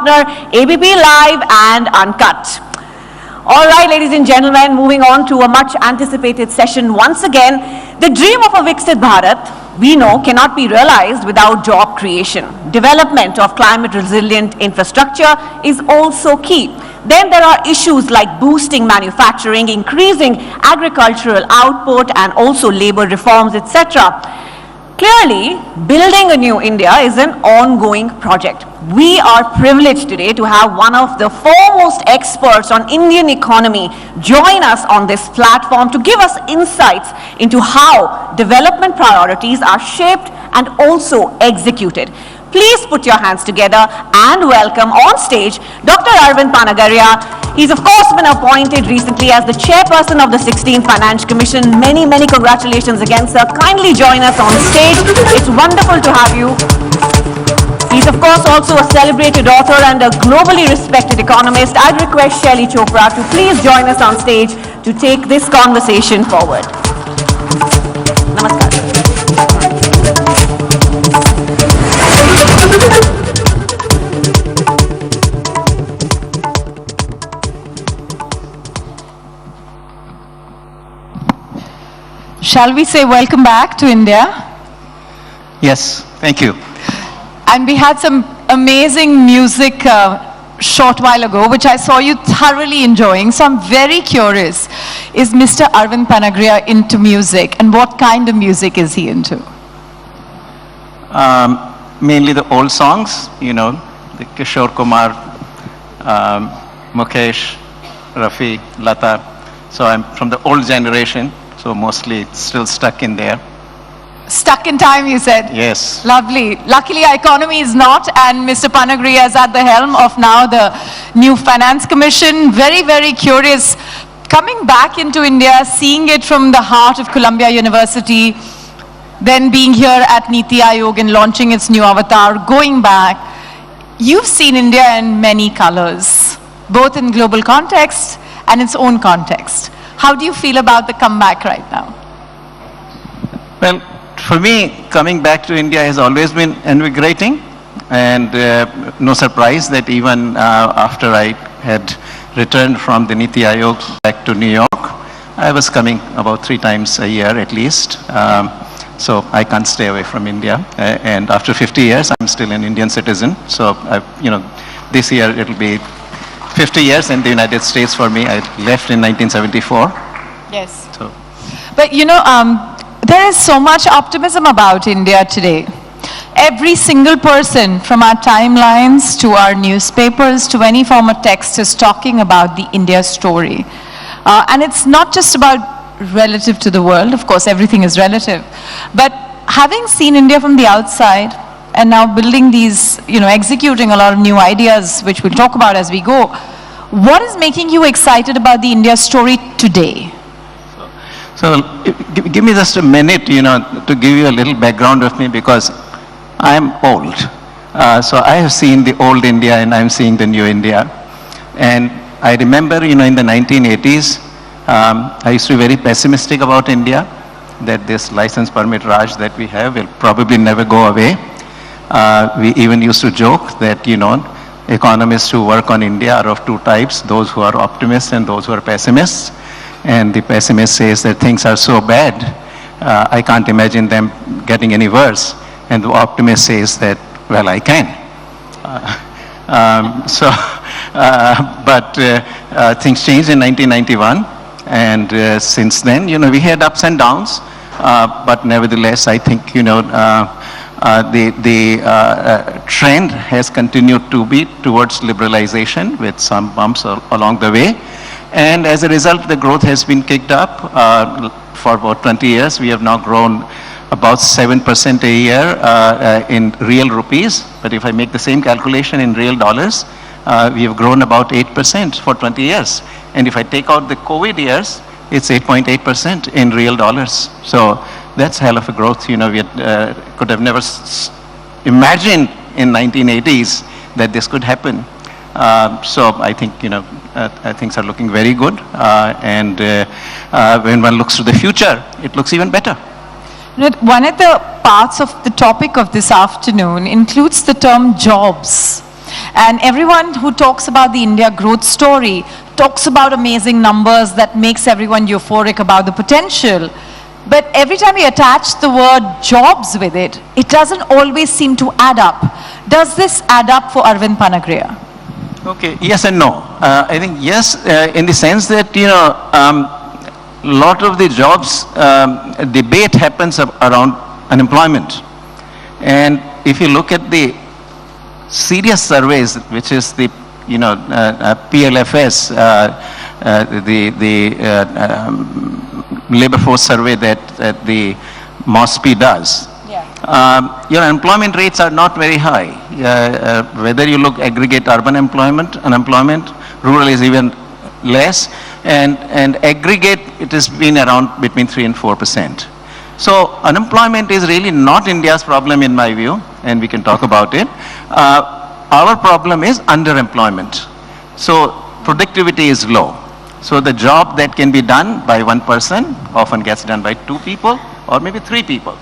partner, ABP Live and Uncut. All right, ladies and gentlemen, moving on to a much anticipated session once again. The dream of a Viksit Bharat, we know, cannot be realized without job creation. Development of climate resilient infrastructure is also key. Then there are issues like boosting manufacturing, increasing agricultural output, and also labor reforms, etc. Clearly, building a new India is an ongoing project. We are privileged today to have one of the foremost experts on Indian economy join us on this platform to give us insights into how development priorities are shaped and also executed. Please put your hands together and welcome on stage Dr. Arvind Panagariya. He's of course been appointed recently as the chairperson of the 16th Finance Commission. Many congratulations again, sir. Kindly join us on stage. It's wonderful to have you. He's of course also a celebrated author and a globally respected economist. I'd request Shaili Chopra to please join us on stage to take this conversation forward. Namaskar. Shall we say welcome back to India? Yes, thank you. And we had some amazing music short while ago, which I saw you thoroughly enjoying. So I'm very curious, is Mr. Arvind Panagariya into music, and what kind of music is he into? Mainly the old songs, you know, the Kishore Kumar, Mukesh, Rafi, Lata. So I'm from the old generation, so mostly it's still stuck in there. Stuck in time, you said? Yes. Lovely. Luckily, our economy is not, and Mr. Panagariya is at the helm of now the new Finance Commission. Very curious. Coming back into India, seeing it from the heart of Columbia University, then being here at Niti Aayog and launching its new avatar, going back, you've seen India in many colors, both in global context and its own context. How do you feel about the comeback right now? Well, for me, coming back to India has always been invigorating, and no surprise that even after I had returned from the Niti Aayog back to New York, I was coming about 3 times a year at least. So I can't stay away from India. And after 50 years, I'm still an Indian citizen. So, this year it'll be 50 years in the United States for me. I left in 1974. Yes. So. But you know, there is so much optimism about India today. Every single person, from our timelines to our newspapers to any form of text, is talking about the India story. And it's not just about relative to the world. Of course, everything is relative. But having seen India from the outside and now building these, executing a lot of new ideas, which we'll talk about as we go, what is making you excited about the India story today? So give me just a minute, to give you a little background of me, because I'm old. So I have seen the old India and I'm seeing the new India. And I remember, in the 1980s, I used to be very pessimistic about India, that this license permit Raj that we have will probably never go away. We even used to joke that, economists who work on India are of 2 types, those who are optimists and those who are pessimists. And the pessimist says that things are so bad, I can't imagine them getting any worse. And the optimist says that, well, I can. But things changed in 1991. And since then, we had ups and downs. But nevertheless, I think, the trend has continued to be towards liberalization with some bumps along the way. And as a result, the growth has been kicked up. For about 20 years, we have now grown about 7% a year in real rupees. But if I make the same calculation in real dollars, we have grown about 8% for 20 years. And if I take out the COVID years, it's 8.8% in real dollars. So that's hell of a growth. We could have never imagined in 1980s that this could happen. So I think, things are looking very good. And when one looks to the future, it looks even better. One of the parts of the topic of this afternoon includes the term jobs. And everyone who talks about the India growth story talks about amazing numbers that makes everyone euphoric about the potential. But every time we attach the word jobs with it, it doesn't always seem to add up. Does this add up for Arvind Panagariya? Okay, yes and no. I think yes, in the sense that, lot of the jobs debate happens around unemployment. And if you look at the serious surveys, which is the, PLFS, labor force survey that the MOSPI does, your employment rates are not very high. Whether you look aggregate urban unemployment, rural is even less, and aggregate it has been around between 3 and 4%. So unemployment is really not India's problem in my view, and we can talk about it. Our problem is underemployment. So productivity is low. So the job that can be done by one person often gets done by two people or maybe three people.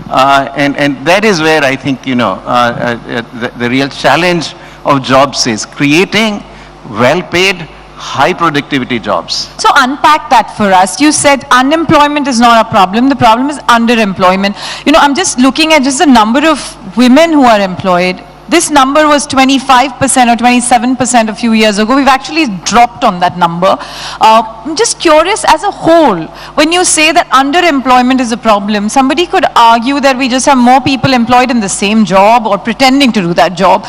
And that is where I think, the real challenge of jobs is creating well-paid, high productivity jobs. So unpack that for us. You said unemployment is not a problem. The problem is underemployment. I'm just looking at just the number of women who are employed. This number was 25% or 27% a few years ago. We've actually dropped on that number. I'm just curious, as a whole, when you say that underemployment is a problem, somebody could argue that we just have more people employed in the same job or pretending to do that job.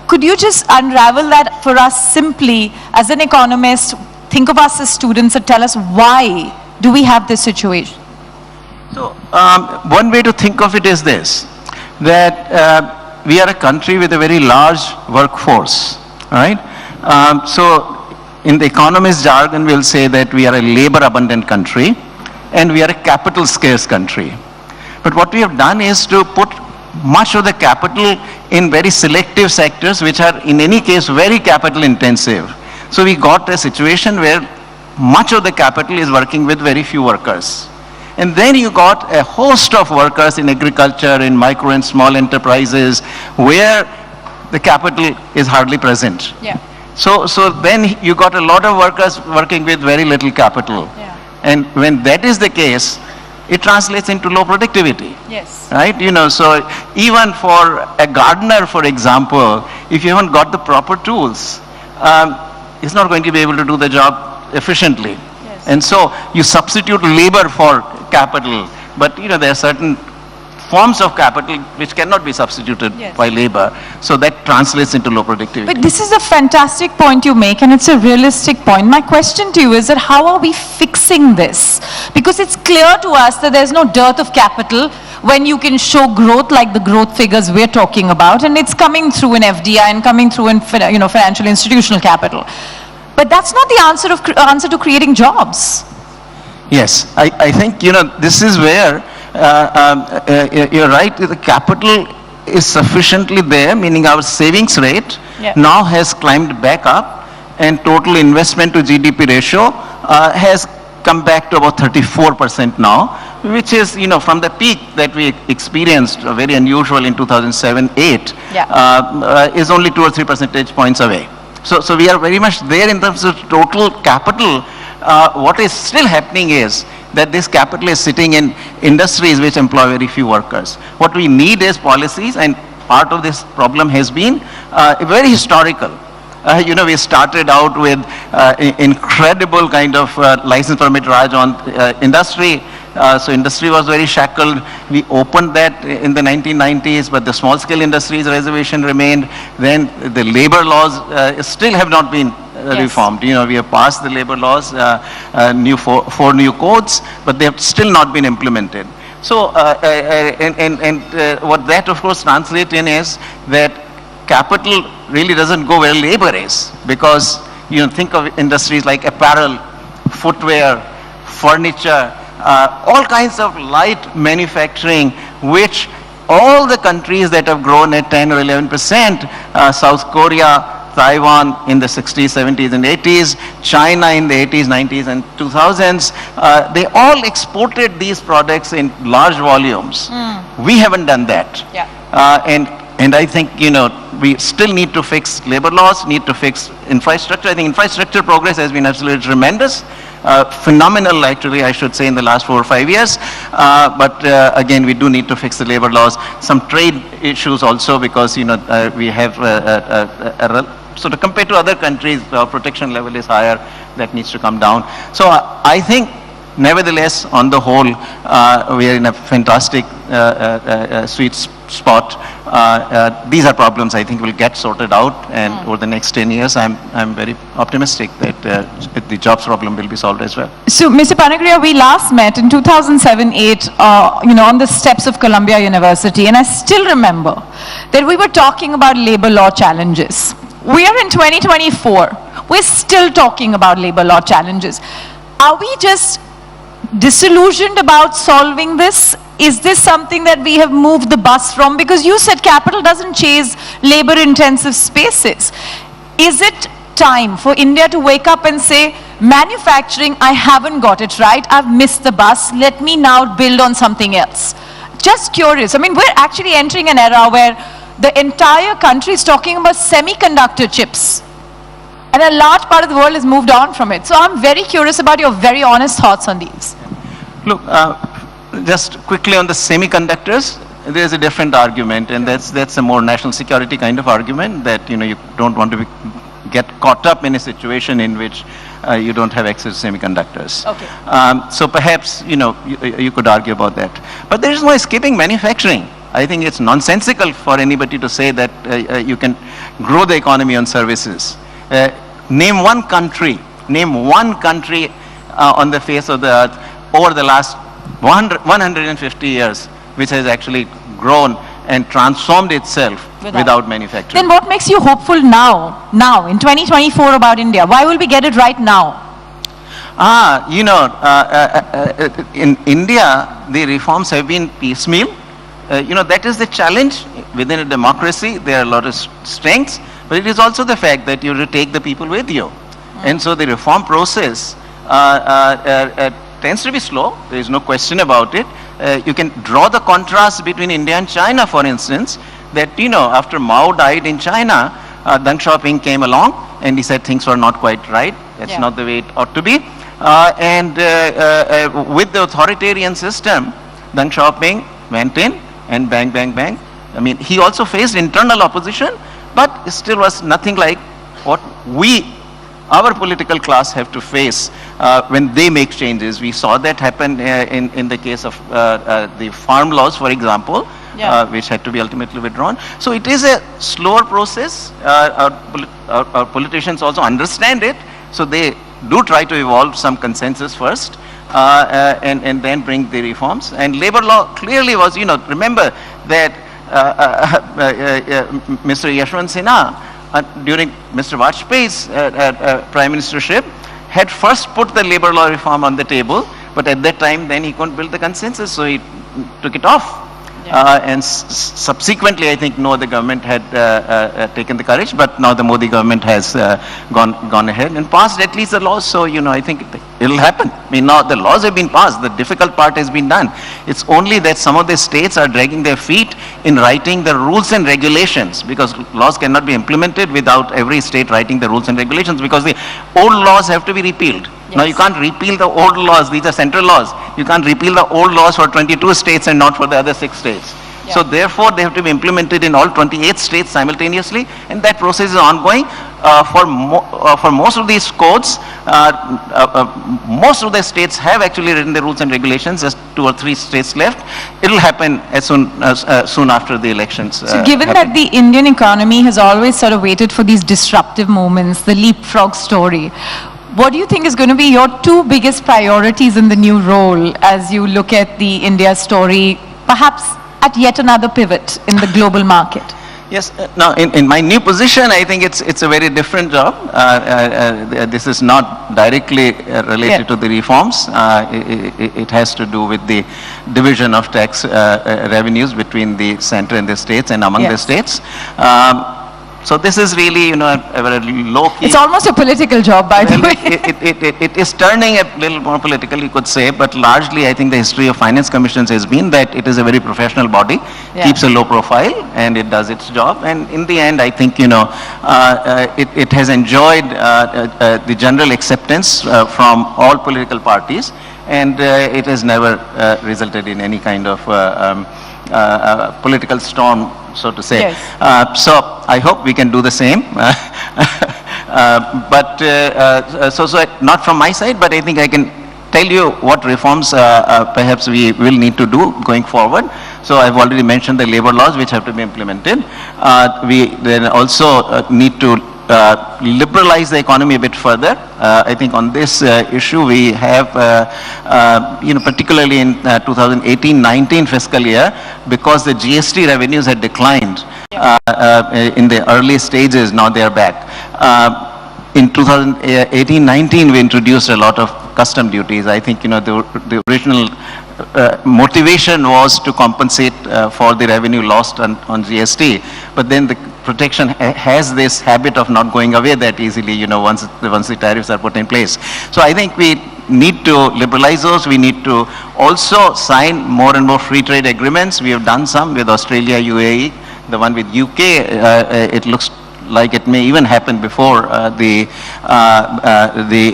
Could you just unravel that for us simply, as an economist, think of us as students and tell us why do we have this situation? So one way to think of it is this, that we are a country with a very large workforce, right? So in the economist jargon, we'll say that we are a labor abundant country and we are a capital scarce country. But what we have done is to put much of the capital in very selective sectors which are in any case very capital intensive. So we got a situation where much of the capital is working with very few workers. And then you got a host of workers in agriculture, in micro and small enterprises, where the capital is hardly present. Yeah. So then you got a lot of workers working with very little capital. Yeah. And when that is the case, it translates into low productivity. Yes. Right? So even for a gardener, for example, if you haven't got the proper tools, he's not going to be able to do the job efficiently. Yes. And so you substitute labor for capital, but there are certain forms of capital which cannot be substituted Yes. by labor. So that translates into low productivity. But this is a fantastic point you make, and it's a realistic point. My question to you is that how are we fixing this? Because it's clear to us that there's no dearth of capital when you can show growth like the growth figures we're talking about, and it's coming through in FDI and coming through in financial institutional capital. But that's not the answer to creating jobs. Yes, I think, this is where you're right, the capital is sufficiently there, meaning our savings rate now has climbed back up, and total investment to GDP ratio has come back to about 34% now, which is, from the peak that we experienced, very unusual in 2007-8, is only 2 or 3 percentage points away. So we are very much there in terms of total capital. What is still happening is that this capital is sitting in industries which employ very few workers. What we need is policies, and part of this problem has been very historical. We started out with incredible kind of license permit Raj on industry. So industry was very shackled. We opened that in the 1990s, but the small scale industries reservation remained. Then the labor laws still have not been reformed. We have passed the labor laws, four new codes, but they have still not been implemented. So, what that of course translates in is that capital really doesn't go where labor is, because think of industries like apparel, footwear, furniture, all kinds of light manufacturing, which all the countries that have grown at 10 or 11%, South Korea, Taiwan in the 60s, 70s and 80s, China in the 80s, 90s and 2000s, they all exported these products in large volumes. We haven't done that. Yeah. And And I think, we still need to fix labor laws, need to fix infrastructure. I think infrastructure progress has been absolutely tremendous. Phenomenal, actually, I should say, in the last 4 or 5 years. But again, we do need to fix the labor laws. Some trade issues also, because, we have, so to compare to other countries, our protection level is higher. That needs to come down. So I think, nevertheless, on the whole, we are in a fantastic sweet spot. These are problems I think will get sorted out, and over the next 10 years, I'm very optimistic that the jobs problem will be solved as well. So, Mr. Panagariya, we last met in 2007-8, on the steps of Columbia University, and I still remember that we were talking about labor law challenges. We are in 2024. We're still talking about labor law challenges. Are we just disillusioned about solving this? Is this something that we have moved the bus from? Because you said capital doesn't chase labor-intensive spaces. Is it time for India to wake up and say, manufacturing, I haven't got it right, I've missed the bus, let me now build on something else? Just curious. I mean, we're actually entering an era where the entire country is talking about semiconductor chips. And a large part of the world has moved on from it. So I'm very curious about your very honest thoughts on these. Look, just quickly on the semiconductors, there's a different argument, and that's a more national security kind of argument, that you don't want to get caught up in a situation in which you don't have access to semiconductors. Okay. So perhaps you could argue about that. But there is no escaping manufacturing. I think it's nonsensical for anybody to say that you can grow the economy on services. Name one country on the face of the earth over the last 150 years which has actually grown and transformed itself without manufacturing. Then what makes you hopeful now in 2024 about India? Why will we get it right now? In India, the reforms have been piecemeal. That is the challenge. Within a democracy, there are a lot of strengths, but it is also the fact that you have to take the people with you. And so the reform process tends to be slow. There is no question about it. You can draw the contrast between India and China, for instance, that, after Mao died in China, Deng Xiaoping came along and he said things were not quite right. That's not the way it ought to be. With the authoritarian system, Deng Xiaoping went in and bang, bang, bang. I mean, he also faced internal opposition, but it still was nothing like what our political class have to face when they make changes. We saw that happen in the case of the farm laws, for example, which had to be ultimately withdrawn. So it is a slower process. Our politicians also understand it, so they do try to evolve some consensus first, and then bring the reforms. And labor law clearly was, remember that Mr. Yashwant Sinha, during Mr. Vajpayee's prime ministership, had first put the labor law reform on the table, but at that time then he couldn't build the consensus, so he took it off. And subsequently, I think no other government had taken the courage, but now the Modi government has gone ahead and passed at least the laws. So, I think it'll happen. I mean, now the laws have been passed. The difficult part has been done. It's only that some of the states are dragging their feet in writing the rules and regulations, because laws cannot be implemented without every state writing the rules and regulations, because the old laws have to be repealed. Now you can't repeal the old laws, these are central laws. You can't repeal the old laws for 22 states and not for the other 6 states. So therefore they have to be implemented in all 28 states simultaneously, and that process is ongoing. For most of these codes, most of the states have actually written the rules and regulations, just 2 or 3 states left. It will happen as soon after the elections. So given that the Indian economy has always sort of waited for these disruptive moments, the leapfrog story, what do you think is going to be your 2 biggest priorities in the new role as you look at the India story, perhaps at yet another pivot in the global market? Yes, now in my new position, I think it's a very different job. This is not directly related to the reforms. It has to do with the division of tax revenues between the center and the states and among the states. So this is really, a very low-key. It's almost a political job, by the way. It is turning a little more political, you could say, but largely I think the history of finance commissions has been that it is a very professional body, keeps a low profile, and it does its job. And in the end, I think, it has enjoyed the general acceptance from all political parties, and it has never resulted in any kind of political storm, so to say. Yes. So I hope we can do the same. So not from my side, but I think I can tell you what reforms perhaps we will need to do going forward. So I've already mentioned the labor laws which have to be implemented. We then also need to liberalize the economy a bit further. I think on this issue we have, particularly in 2018-19 fiscal year, because the GST revenues had declined in the early stages, now they are back. In 2018-19 we introduced a lot of custom duties. I think, the original motivation was to compensate for the revenue lost on GST, but then the protection has this habit of not going away that easily, once the tariffs are put in place. So I think we need to liberalize those. We need to also sign more and more free trade agreements. We have done some with Australia, UAE, the one with UK. It looks like it may even happen before the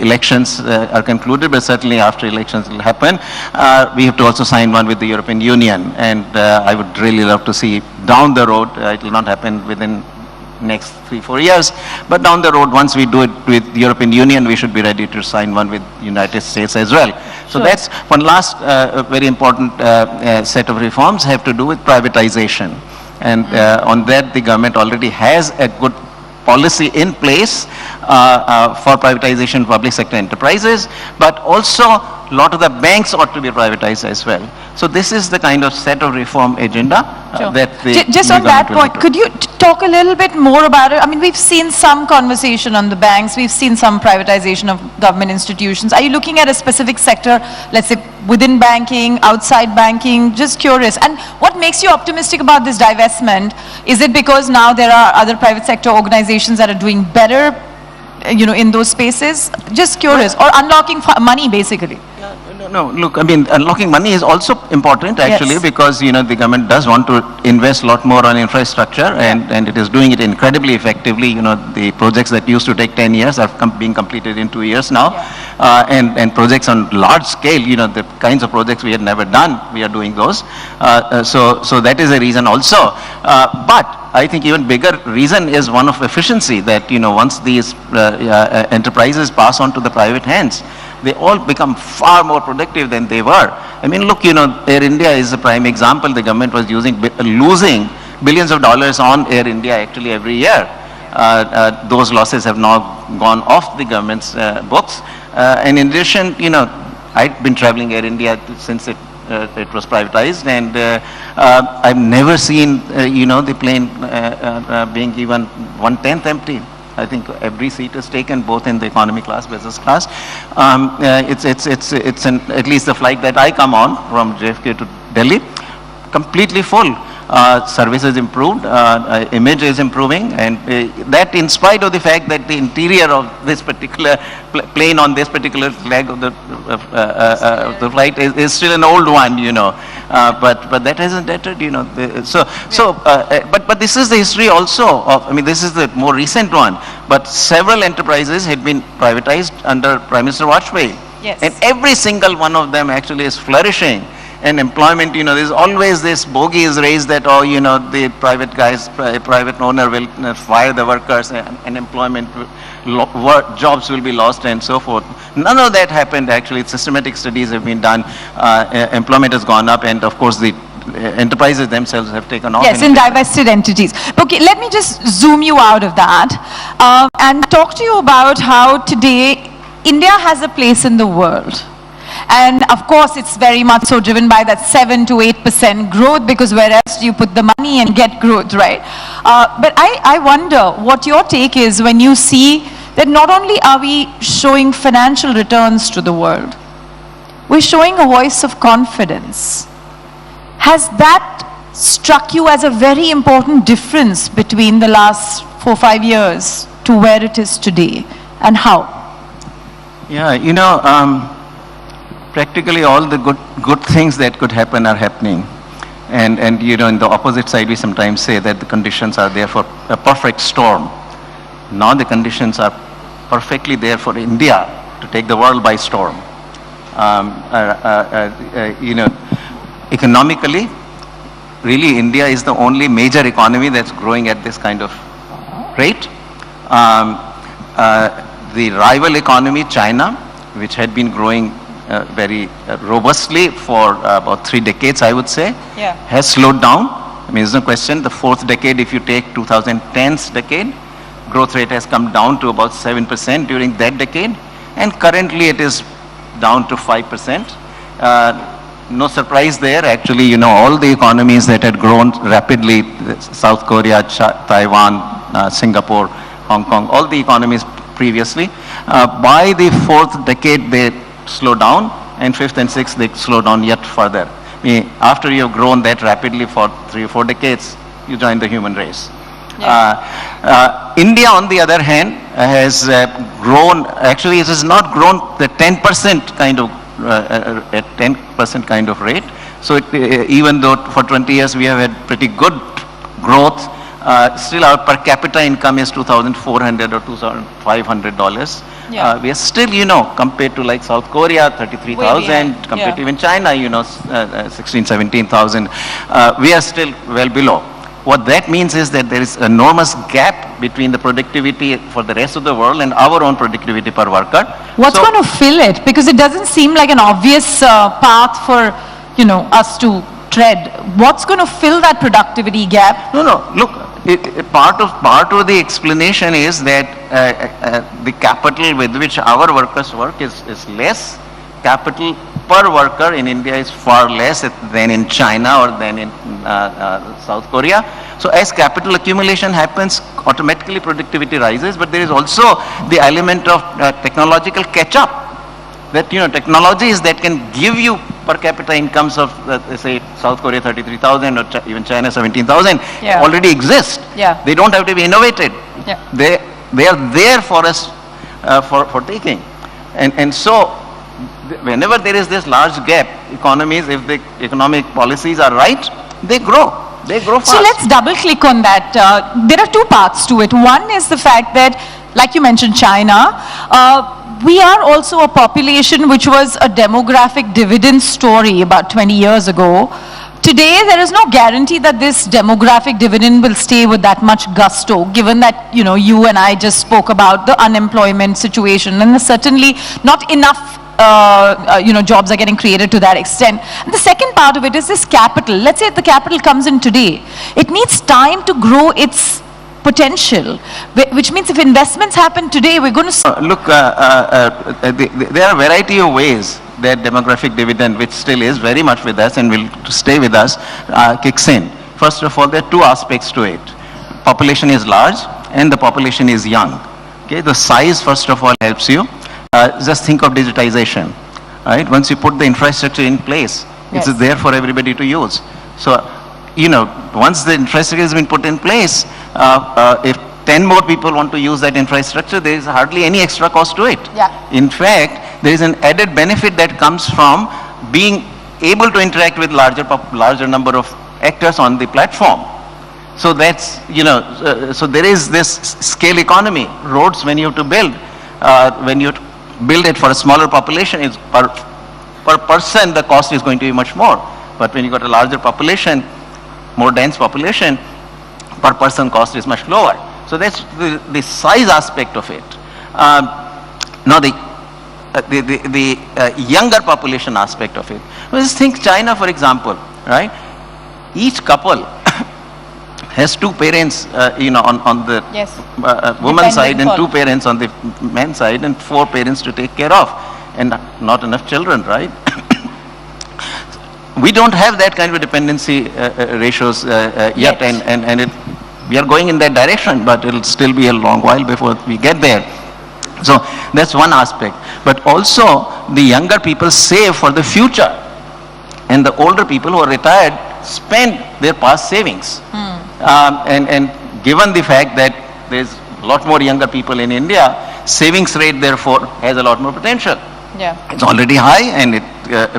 elections are concluded, but certainly after elections will happen. We have to also sign one with the European Union, and I would really love to see down the road, it will not happen within next 3-4 years, but down the road, once we do it with the European Union, we should be ready to sign one with United States as well. So that's one last very important set of reforms have to do with privatization. And on that, the government already has a good policy in place for privatization of public sector enterprises, but also a lot of the banks ought to be privatized as well. So this is the kind of set of reform agenda that the Just on that point, could you talk a little bit more about it? I mean, we've seen some conversation on the banks, we've seen some privatization of government institutions. Are you looking at a specific sector, let's say within banking, outside banking? Just curious. And what makes you optimistic about this divestment? Is it because now there are other private sector organizations that are doing better, in those spaces? Just curious. Or unlocking money, basically. No, look, I mean, unlocking money is also important actually, because, the government does want to invest a lot more on infrastructure, and it is doing it incredibly effectively. The projects that used to take 10 years are being completed in 2 years now. And projects on large scale, the kinds of projects we had never done, we are doing those. So that is a reason also. But I think even bigger reason is one of efficiency, that, once these enterprises pass on to the private hands, they all become far more productive than they were. I mean, look, Air India is a prime example. The government was losing billions of dollars on Air India actually every year. Those losses have now gone off the government's books. And in addition, I've been traveling Air India since it was privatized, and I've never seen, the plane being even 1/10 empty. I think every seat is taken, both in the economy class, business class. At least the flight that I come on from JFK to Delhi, completely full. Service is improved, image is improving, and that in spite of the fact that the interior of this particular plane on this particular leg of the flight is still an old one, but that hasn't deterred, but this is the history also of, I mean, this is the more recent one, but several enterprises had been privatized under Prime Minister Vajpayee. Yes. And every single one of them actually is flourishing. And employment, there's always this bogey is raised that, the private owner will fire the workers, and employment, jobs will be lost and so forth. None of that happened actually. Systematic studies have been done. Employment has gone up, and of course the enterprises themselves have taken off. Yes, in divested entities. Okay, let me just zoom you out of that and talk to you about how today India has a place in the world. And of course, it's very much so driven by that 7 to 8% growth, because where else do you put the money and get growth, right? But I wonder what your take is when you see that not only are we showing financial returns to the world, we're showing a voice of confidence. Has that struck you as a very important difference between the last 4-5 years to where it is today, and how? Yeah, practically all the good things that could happen are happening. And in the opposite side, we sometimes say that the conditions are there for a perfect storm. Now the conditions are perfectly there for India to take the world by storm. Economically, really India is the only major economy that's growing at this kind of rate. The rival economy, China, which had been growing very robustly for about 3 decades, I would say, has slowed down. I mean, there's no question. The 4th decade, if you take 2010's decade, growth rate has come down to about 7% during that decade, and currently it is down to 5%. No surprise there. Actually, all the economies that had grown rapidly, South Korea, Taiwan, Singapore, Hong Kong, all the economies previously, by the 4th decade they slow down, and 5th and 6th they slow down yet further. I mean, after you have grown that rapidly for 3 or 4 decades, you join the human race. India, on the other hand, has grown. Actually, it has not grown the 10% kind of at 10% kind of rate. So even though for 20 years we have had pretty good growth, still our per capita income is $2,400 or $2,500. We are still, compared to like South Korea, 33,000, compared to even China, 16, 17,000, we are still well below. What that means is that there is enormous gap between the productivity for the rest of the world and our own productivity per worker. What's going to fill it? Because it doesn't seem like an obvious path for, us to tread. What's going to fill that productivity gap? No. Look, part of the explanation is that the capital with which our workers work is less. Capital per worker in India is far less than in China or than in South Korea. So as capital accumulation happens, automatically productivity rises, but there is also the element of technological catch-up. That, technologies that can give you per capita incomes of, say, South Korea 33,000 or even China 17,000 already exist. They don't have to be innovated. They are there for us for taking. And so, whenever there is this large gap, economies, if the economic policies are right, they grow fast. So let's double click on that. There are 2 parts to it. One is the fact that, like you mentioned, China, we are also a population which was a demographic dividend story about 20 years ago. Today, there is no guarantee that this demographic dividend will stay with that much gusto, given that, you and I just spoke about the unemployment situation, and there's certainly not enough jobs are getting created to that extent. And the second part of it is this capital. Let's say the capital comes in today. It needs time to grow its potential, which means if investments happen today, we're going to... Look, there are a variety of ways that demographic dividend, which still is very much with us and will stay with us, kicks in. First of all, there are 2 aspects to it. Population is large and the population is young. Okay, the size, first of all, helps you. Just think of digitization, right? Once you put the infrastructure in place, it's there for everybody to use. So, once the infrastructure has been put in place, if 10 more people want to use that infrastructure, there is hardly any extra cost to it. In fact, there is an added benefit that comes from being able to interact with larger number of actors on the platform. So that's, so there is this scale economy. Roads, when you have to build, when you build it for a smaller population, is per person the cost is going to be much more. But when you got a larger population, more dense population, per person cost is much lower. So that's the size aspect of it. Now the younger population aspect of it. Just think China, for example, right? Each couple has 2 parents, on the woman's side, and 2 parents on the man's side, and 4 parents to take care of, and not enough children, right? We don't have that kind of dependency ratios yet, and we are going in that direction, but it'll still be a long while before we get there. So that's one aspect. But also, the younger people save for the future, and the older people who are retired spend their past savings. And given the fact that there's a lot more younger people in India, savings rate therefore has a lot more potential. Yeah. It's already high, and it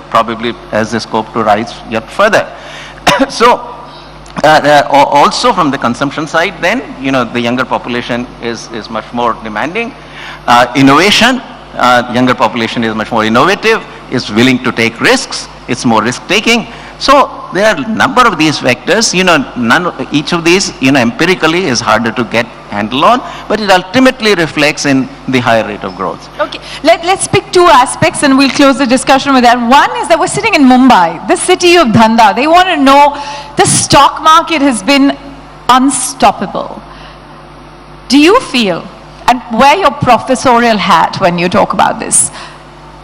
probably has the scope to rise yet further. So, also from the consumption side, then, the younger population is much more demanding. Innovation, younger population is much more innovative, is willing to take risks, it's more risk-taking. So there are a number of these factors, each of these, empirically is harder to get handle on, but it ultimately reflects in the higher rate of growth. Okay, let's pick two aspects and we'll close the discussion with that. One is that we're sitting in Mumbai, the city of Dhanda. They want to know, the stock market has been unstoppable. Do you feel, and wear your professorial hat when you talk about this,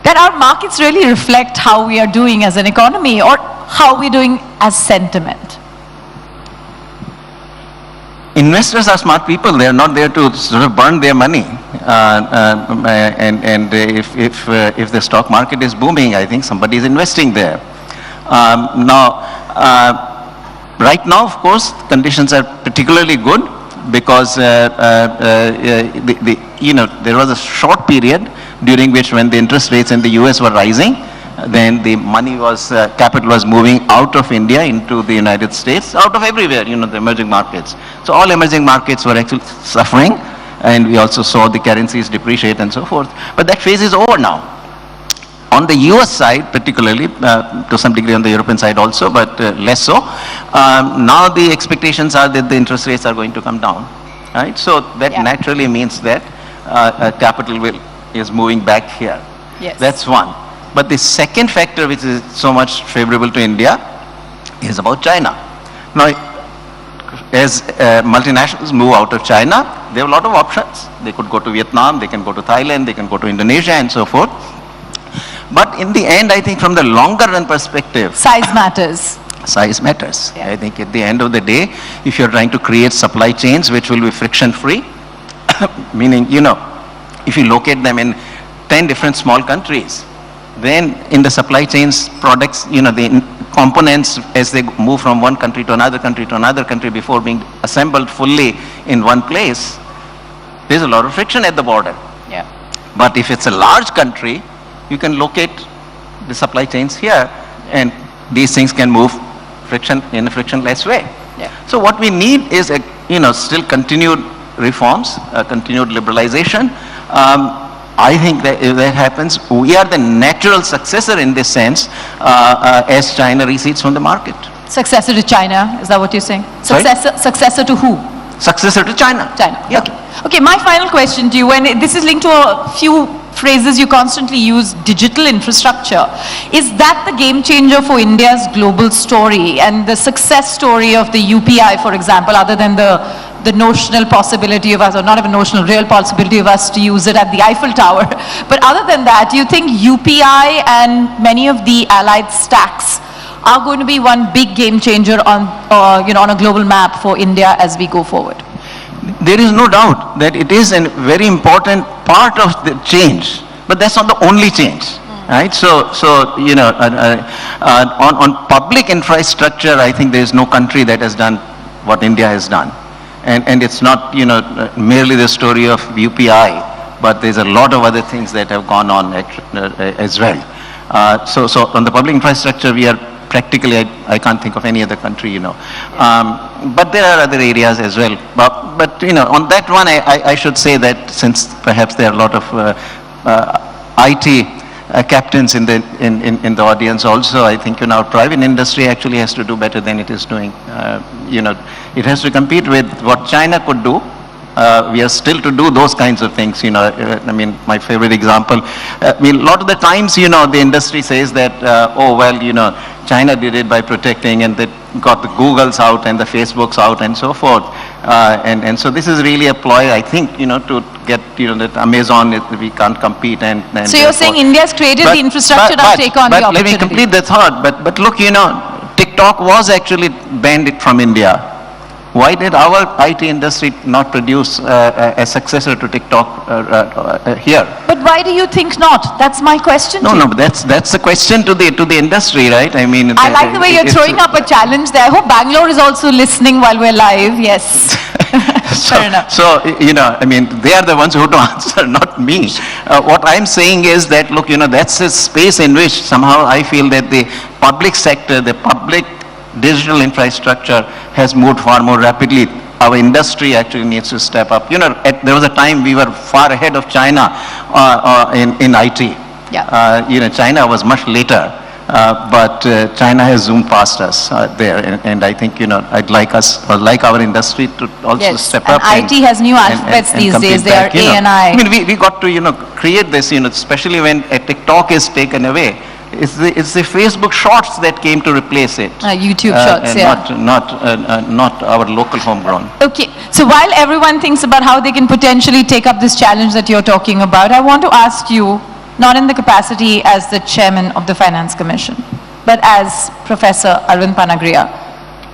that our markets really reflect how we are doing as an economy or how we're doing as sentiment? Investors are smart people. They are not there to sort of burn their money. If the stock market is booming, I think somebody is investing there. Right now, of course, conditions are particularly good because there was a short period during which, when the interest rates in the US were rising, then the money was, capital was moving out of India into the United States, out of everywhere, the emerging markets. So all emerging markets were actually suffering, and we also saw the currencies depreciate and so forth. But that phase is over now. On the US side, particularly, to some degree on the European side also, but less so, now the expectations are that the interest rates are going to come down, right? So that naturally means that capital is moving back here. Yes. That's one. But the second factor, which is so much favorable to India, is about China. Now, as multinationals move out of China, they have a lot of options. They could go to Vietnam, they can go to Thailand, they can go to Indonesia and so forth. But in the end, I think from the longer run perspective, size matters. Size matters. Yeah. I think at the end of the day, if you're trying to create supply chains which will be friction free, meaning, if you locate them in 10 different small countries, then in the supply chains, products, the components, as they move from one country to another country before being assembled fully in one place, there's a lot of friction at the border. Yeah. But if it's a large country, you can locate the supply chains here, and these things can move in a frictionless way. Yeah. So what we need is still continued reforms, continued liberalization. I think that if that happens, we are the natural successor in this sense as China recedes from the market. Successor to China, is that what you're saying? Sorry? Successor to who? Successor to China. China. Yeah. Okay, my final question to you, and this is linked to a few phrases you constantly use, digital infrastructure. Is that the game changer for India's global story and the success story of the UPI, for example, other than the notional possibility of us, or not even notional, real possibility of us to use it at the Eiffel Tower. But other than that, do you think UPI and many of the allied stacks are going to be one big game changer on a global map for India as we go forward? There is no doubt that it is a very important part of the change, but that's not the only change, right? So on public infrastructure, I think there is no country that has done what India has done. And it's not, merely the story of UPI, but there's a lot of other things that have gone on as well. So on the public infrastructure, we are practically, I can't think of any other country, but there are other areas as well. But on that one, I should say that since perhaps there are a lot of IT captains in the audience also, I think our private industry actually has to do better than it is doing. It has to compete with what China could do. We are still to do those kinds of things. My favorite example. A lot of the times, the industry says that, China did it by protecting, and they got the Googles out and the Facebooks out and so forth. And so this is really a ploy, I think, to get, that Amazon, we can't compete. And so you're saying India's created the infrastructure to take on the opportunity. But let me complete the thought. But look, TikTok was actually banned from India. Why did our IT industry not produce a successor to TikTok here? But why do you think not? That's my question to you. No, but that's the question to the industry, right? I mean, I like the way you're throwing up a challenge there. I hope Bangalore is also listening while we're live. Yes. Fair enough. So, I mean, they are the ones who have to answer, not me. What I'm saying is that, look, that's a space in which somehow I feel that the public sector, the public digital infrastructure has moved far more rapidly. Our industry actually needs to step up. There was a time we were far ahead of China in IT. Yeah. China was much later. But China has zoomed past us there, and I think I'd like our industry to also step up. And IT has new alphabets these days. They are A and I. I mean, we got to create this, especially when a TikTok is taken away. It's the Facebook Shorts that came to replace it. YouTube Shorts, yeah. Not our local homegrown. Okay, so while everyone thinks about how they can potentially take up this challenge that you're talking about, I want to ask you, not in the capacity as the chairman of the Finance Commission, but as Professor Arvind Panagariya,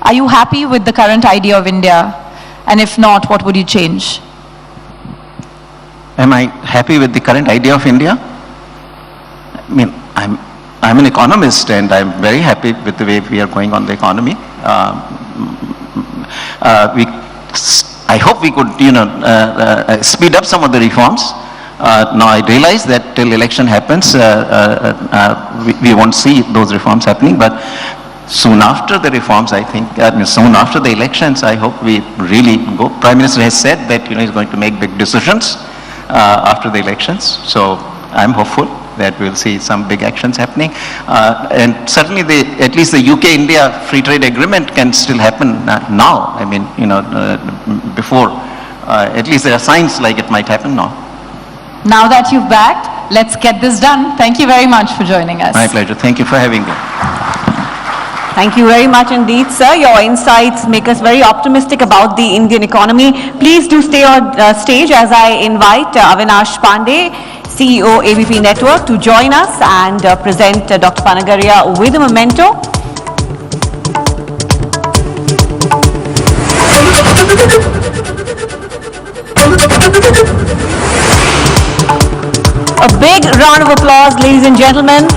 are you happy with the current idea of India? And if not, what would you change? Am I happy with the current idea of India? I mean, I'm an economist, and I'm very happy with the way we are going on the economy. I hope we could, speed up some of the reforms. Now I realize that till election happens, we won't see those reforms happening, but soon after the reforms, I think, soon after the elections, I hope we really go. Prime Minister has said that, he's going to make big decisions after the elections. So I'm hopeful that we'll see some big actions happening. And certainly at least the UK-India free trade agreement can still happen now. I mean, before, at least there are signs like it might happen now. Now that you've backed, let's get this done. Thank you very much for joining us. My pleasure. Thank you for having me. Thank you very much indeed, sir. Your insights make us very optimistic about the Indian economy. Please do stay on stage as I invite Avinash Pandey, CEO ABP Network, to join us and present Dr. Panagariya with a memento. A big round of applause, ladies and gentlemen.